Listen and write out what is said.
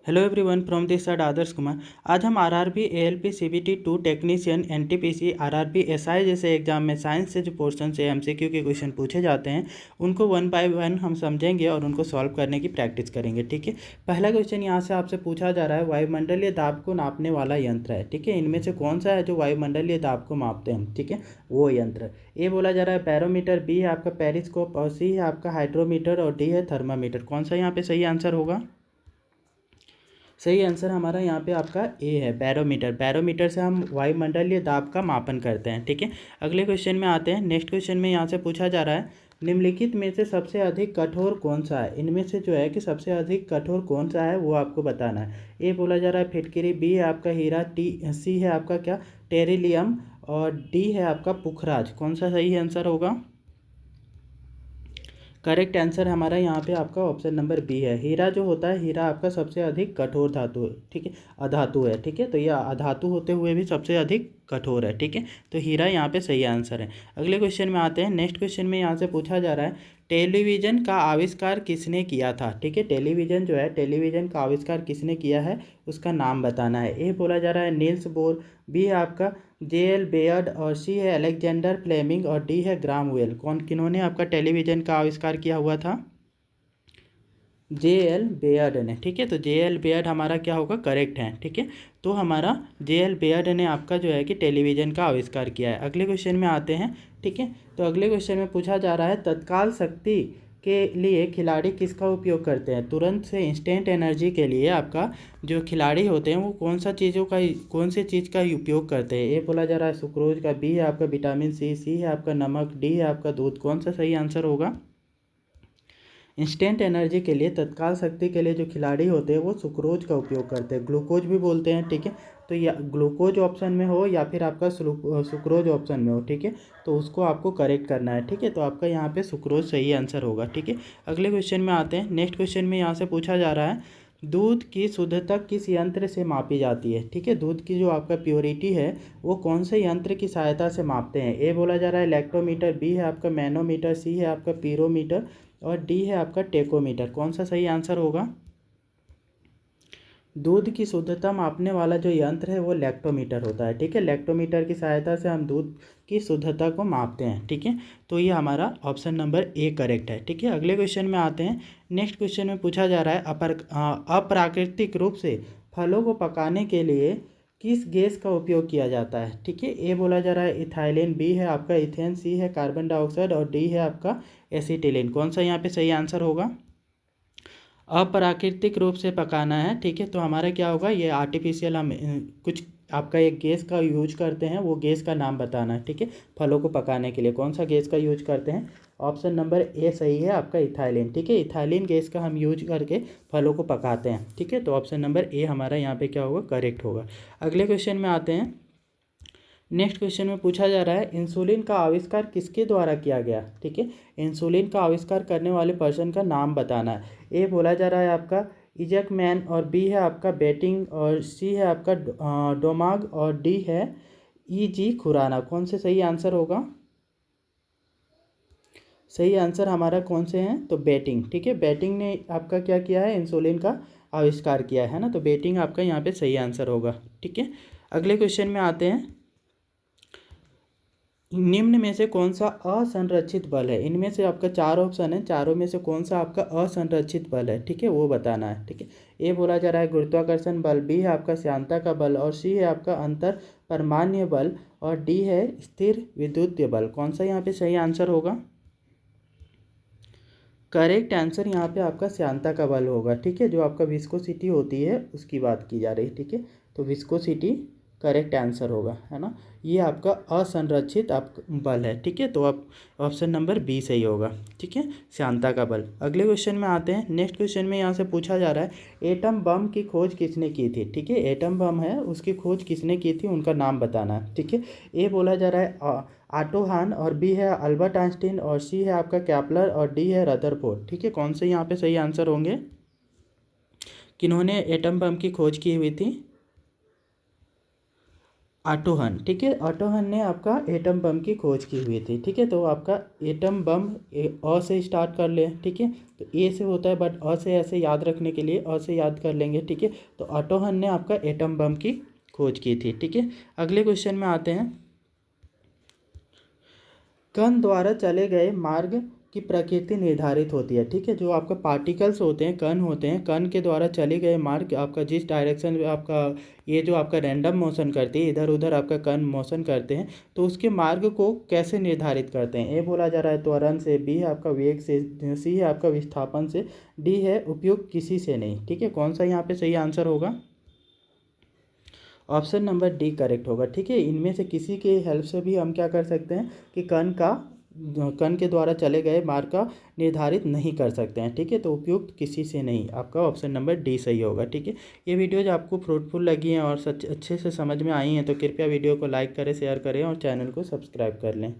Hello everyone from this side Adarsh Kumar. आज हम RRB ALP CBT 2 technician NTPC RRB SI जैसे exam में science से जो पोर्शन से एमसीक्यू के क्वेश्चन पूछे जाते हैं उनको वन बाय वन हम समझेंगे और उनको सॉल्व करने की प्रैक्टिस करेंगे। ठीक है, पहला क्वेश्चन यहाँ से आपसे पूछा जा रहा है, वायुमंडलीय दाब को नापने वाला यंत्र है। ठीक है, इनमें से कौन सा है जो वायुमंडलीय दाब को मापते हैं? ठीक है, वो यंत्र ए बोला जा रहा है बैरोमीटर, बी है आपका पेरिस्कोप और सी है आपका हाइड्रोमीटर और डी है थर्मामीटर। कौन सा यहाँ पे सही आंसर होगा? सही आंसर हमारा यहाँ पे आपका ए है, बैरोमीटर। बैरोमीटर से हम वायुमंडलीय दाब का मापन करते हैं। ठीक है, अगले क्वेश्चन में आते हैं। नेक्स्ट क्वेश्चन में यहाँ से पूछा जा रहा है, निम्नलिखित में से सबसे अधिक कठोर कौन सा है? इनमें से जो है कि सबसे अधिक कठोर कौन सा है वो आपको बताना है। ए बोला जा रहा है फिटकिरी, बी है आपका हीरा, सी है आपका क्या टेरिलियम और डी है आपका पुखराज। कौन सा सही आंसर होगा? करेक्ट आंसर हमारा यहाँ पे आपका ऑप्शन नंबर बी है। हीरा जो होता है, हीरा आपका सबसे अधिक कठोर धातु है। ठीक है, अधातु है। ठीक है, तो यह अधातु होते हुए भी सबसे अधिक कठोर है। ठीक है, तो हीरा यहाँ पे सही आंसर है। अगले क्वेश्चन में आते हैं। नेक्स्ट क्वेश्चन में यहाँ से पूछा जा रहा है, टेलीविज़न का आविष्कार किसने किया था? ठीक है, टेलीविज़न जो है, टेलीविज़न का आविष्कार किसने किया है उसका नाम बताना है। ए बोला जा रहा है नील्स बोर, बी है आपका जे.एल. बेयर्ड और सी है अलेक्जेंडर फ्लेमिंग और डी है ग्राम वेल। किन्होंने आपका टेलीविज़न का आविष्कार किया हुआ था? जे.एल. बेयर्ड ने। ठीक है, तो जे.एल. बेयर्ड हमारा क्या होगा? करेक्ट है। ठीक है, तो हमारा जे.एल. बेयर्ड ने आपका जो है कि टेलीविज़न का आविष्कार किया है। अगले क्वेश्चन में आते हैं। ठीक है, तो अगले क्वेश्चन में पूछा जा रहा है, तत्काल शक्ति के लिए खिलाड़ी किसका उपयोग करते हैं? तुरंत से इंस्टेंट एनर्जी के लिए आपका जो खिलाड़ी होते हैं वो कौन सी चीज़ का उपयोग करते हैं? ए बोला जा रहा है सुक्रोज का, बी है आपका विटामिन सी है आपका नमक, डी है आपका दूध। कौन सा सही आंसर होगा? इंस्टेंट एनर्जी के लिए, तत्काल शक्ति के लिए जो खिलाड़ी होते हैं वो सुक्रोज का उपयोग करते हैं, ग्लूकोज भी बोलते हैं। ठीक है, तो या ग्लूकोज ऑप्शन में हो या फिर आपका सुक्रोज ऑप्शन में हो। ठीक है, तो उसको आपको करेक्ट करना है। ठीक है, तो आपका यहाँ पे सुक्रोज सही आंसर होगा। ठीक है, अगले क्वेश्चन में आते हैं। नेक्स्ट क्वेश्चन में यहाँ से पूछा जा रहा है, दूध की शुद्धता किस यंत्र से मापी जाती है? ठीक है, दूध की जो आपका प्योरिटी है वो कौन से यंत्र की सहायता से मापते हैं? ए बोला जा रहा है लैक्टोमीटर, बी है आपका मैनोमीटर, सी है आपका पीरोमीटर और डी है आपका टेकोमीटर। कौन सा सही आंसर होगा? दूध की शुद्धता मापने वाला जो यंत्र है वो लैक्टोमीटर होता है। ठीक है, लैक्टोमीटर की सहायता से हम दूध की शुद्धता को मापते हैं। ठीक है, तो ये हमारा ऑप्शन नंबर ए करेक्ट है। ठीक है, अगले क्वेश्चन में आते हैं। नेक्स्ट क्वेश्चन में पूछा जा रहा है, अप्राकृतिक रूप से फलों को पकाने के लिए किस गैस का उपयोग किया जाता है? ठीक है, ए बोला जा रहा है इथाइलिन, बी है आपका इथेन, सी है कार्बन डाइऑक्साइड और डी है आपका एसिटिलीन। कौन सा यहाँ पे सही आंसर होगा? अप्राकृतिक रूप से पकाना है। ठीक है, तो हमारा क्या होगा? ये आर्टिफिशियल हम कुछ आपका एक गैस का यूज करते हैं, वो गैस का नाम बताना है। ठीक है, फलों को पकाने के लिए कौन सा गैस का यूज करते हैं? ऑप्शन नंबर ए सही है आपका इथाइलिन। ठीक है, इथाइलिन गैस का हम यूज करके फलों को पकाते हैं। ठीक है, तो ऑप्शन नंबर ए हमारा यहाँ पे क्या होगा? करेक्ट होगा। अगले क्वेश्चन में आते हैं। नेक्स्ट क्वेश्चन में पूछा जा रहा है, इंसुलिन का आविष्कार किसके द्वारा किया गया? ठीक है, इंसुलिन का आविष्कार करने वाले पर्सन का नाम बताना है। ए बोला जा रहा है आपका इजक मैन और बी है आपका बेटिंग और सी है आपका डोमाग और डी है ई.जी. खुराना। कौन से सही आंसर होगा? सही आंसर हमारा कौन से हैं? तो बेटिंग। ठीक है, बेटिंग ने आपका क्या किया है? इंसुलिन का आविष्कार किया है ना, तो बेटिंग आपका यहाँ पे सही आंसर होगा। ठीक है, अगले क्वेश्चन में आते हैं। निम्न में से कौन सा असंरक्षित बल है? इनमें से आपका चार ऑप्शन है, चारों में से कौन सा आपका असंरक्षित बल है? ठीक है, वो बताना है। ठीक है, ए बोला जा रहा है गुरुत्वाकर्षण बल, बी है आपका श्यानता का बल और सी है आपका अंतर परमाण्य बल और डी है स्थिर विद्युतीय बल। कौन सा यहाँ पे सही आंसर होगा? करेक्ट आंसर यहाँ पे आपका श्यानता का बल होगा। ठीक है, जो आपका विस्कोसिटी होती है उसकी बात की जा रही है। ठीक है, तो विस्कोसिटी करेक्ट आंसर होगा, है ना। ये आपका असंरक्षित आप बल है। ठीक है, तो आप ऑप्शन नंबर बी सही होगा। ठीक है, श्यानता का बल। अगले क्वेश्चन में आते हैं। नेक्स्ट क्वेश्चन में यहाँ से पूछा जा रहा है, एटम बम की खोज किसने की थी? ठीक है, एटम बम है उसकी खोज किसने की थी, उनका नाम बताना है। ठीक है, ए बोला जा रहा है आटो हान और बी है अल्बर्ट आइंस्टीन और सी है आपका कैपलर और डी है रदरफोर्ड। ठीक है, कौन से यहाँ पे सही आंसर होंगे? किन्होंने एटम बम की खोज की हुई थी? ऑटो हन, ठीक है। ऑटो हन ने आपका एटम बम की खोज की हुई थी, ठीक है। तो आपका एटम बम अ से स्टार्ट कर ले, ठीक है। तो ए से होता है बट अ से ऐसे याद रखने के लिए अ से याद कर लेंगे, ठीक है। तो ऑटो हन ने आपका एटम बम की खोज की थी, ठीक है। अगले क्वेश्चन में आते हैं। कण द्वारा चले गए मार्ग की प्रकृति निर्धारित होती है, ठीक है। जो आपका पार्टिकल्स होते हैं, कण होते हैं, कण के द्वारा चले गए मार्ग आपका जिस डायरेक्शन में आपका ये जो आपका रैंडम मोशन करती है, इधर उधर आपका कण मोशन करते हैं, तो उसके मार्ग को कैसे निर्धारित करते हैं। ए बोला जा रहा है त्वरण से, बी है आपका वेग से, सी है आपका विस्थापन से, डी है उपयुक्त किसी से नहीं, ठीक है। कौन सा यहाँ पे सही आंसर होगा। ऑप्शन नंबर डी करेक्ट होगा, ठीक है। इनमें से किसी के हेल्प से भी हम क्या कर सकते हैं कि कण के द्वारा चले गए मार्ग का निर्धारित नहीं कर सकते हैं, ठीक है। तो उपयुक्त किसी से नहीं, आपका ऑप्शन नंबर डी सही होगा, ठीक है। ये वीडियोज आपको फ्रूटफुल लगी हैं और सच अच्छे से समझ में आई हैं तो कृपया वीडियो को लाइक करें, शेयर करें और चैनल को सब्सक्राइब कर लें।